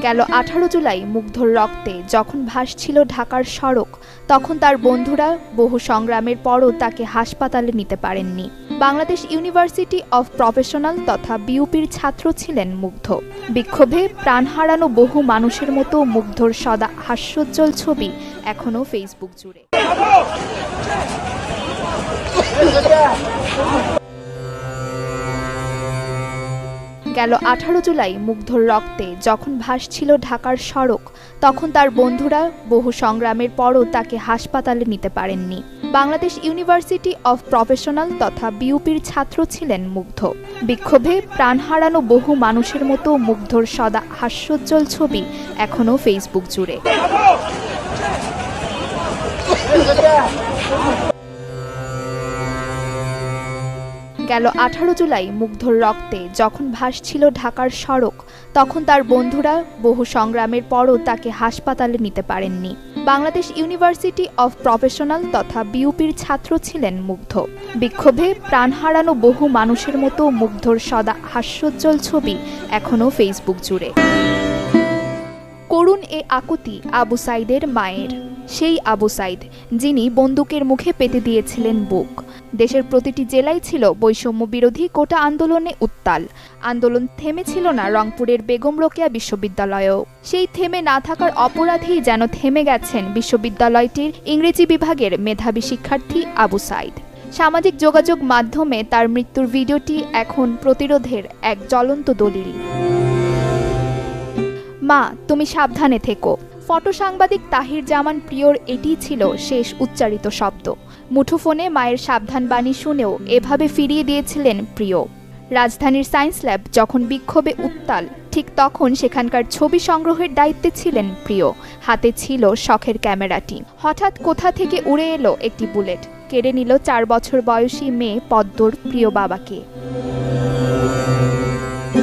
গেল 18 জুলাই মুগ্ধর রক্তে যখন ভাসছিল ঢাকার সড়ক, তখন তার বন্ধুরা বহু সংগ্রামের পরও তাকে হাসপাতালে নিতে পারেননি। বাংলাদেশ ইউনিভার্সিটি অফ প্রফেশনাল তথা বিউপির ছাত্র ছিলেন মুগ্ধ। বিক্ষোভে প্রাণ হারানো বহু মানুষের মতো মুগ্ধর সদা হাস্যোজ্জ্বল ছবি এখনও ফেসবুক জুড়ে। গেল 18 জুলাই মুগ্ধর রক্তে যখন ভাসছিল ঢাকার সড়ক, তখন তার বন্ধুরা বহু সংগ্রামের পরও তাকে হাসপাতালে নিতে পারেননি। বাংলাদেশ ইউনিভার্সিটি অফ প্রফেশনাল তথা বিউপির ছাত্র ছিলেন মুগ্ধ। বিক্ষোভে প্রাণ হারানো বহু মানুষের মতো মুগ্ধর সদা হাস্যোজ্জ্বল ছবি এখনও ফেসবুক জুড়ে। গেল 18 জুলাই মুগ্ধর রক্তে যখন ভাসছিল ঢাকার সড়ক, তখন তার বন্ধুরা বহু সংগ্রামের পরও তাকে হাসপাতালে নিতে পারেননি। বাংলাদেশ ইউনিভার্সিটি অফ প্রফেশনাল তথা বিউপির ছাত্র ছিলেন মুগ্ধ। বিক্ষোভে প্রাণ হারানো বহু মানুষের মতো মুগ্ধর সদা হাস্যোজ্জ্বল ছবি এখনও ফেসবুক জুড়ে। করুণ এ আকুতি আবু সাইদের মায়ের, সেই আবু সাইদ যিনি বন্দুকের মুখে পেতে দিয়েছিলেন বুক। দেশের প্রতিটি জেলায় ছিল বৈষম্য বিরোধী কোটা আন্দোলনে উত্তাল। আন্দোলন থেমেছিল না রংপুরের বেগম রোকেয়া বিশ্ববিদ্যালয়েও। সেই থেমে না থাকার অপরাধেই যেন থেমে গেছেন বিশ্ববিদ্যালয়টির ইংরেজি বিভাগের মেধাবী শিক্ষার্থী আবু সাইদ। সামাজিক যোগাযোগ মাধ্যমে তার মৃত্যুর ভিডিওটি এখন প্রতিরোধের এক জ্বলন্ত দলিল। মা, তুমি সাবধানে থেকো। ফটো সাংবাদিক তাহির জামান প্রিয়র এটিই ছিল শেষ উচ্চারিত শব্দ। মুঠোফোনে মায়ের সাবধান বাণী শুনেও এভাবে ফিরিয়ে দিয়েছিলেন প্রিয়। রাজধানীর সায়েন্স ল্যাব যখন বিক্ষোভে উত্তাল, ঠিক তখন সেখানকার ছবি সংগ্রহের দায়িত্বে ছিলেন প্রিয়। হাতে ছিল শখের ক্যামেরাটি। হঠাৎ কোথা থেকে উড়ে এলো একটি বুলেট, কেড়ে নিল 4 বছর বয়সী মেয়ে পদ্মর প্রিয় বাবাকে।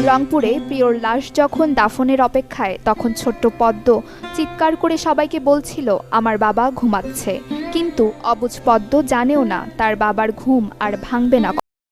রংপুরে প্রিয়র লাশ যখন দাফনের অপেক্ষায়, তখন ছোট্ট পদ্ম চিৎকার করে সবাইকে বলছিল, আমার বাবা ঘুমাচ্ছে। কিন্তু অবুঝ পদ্ম জানেও না তার বাবার ঘুম আর ভাঙবে না।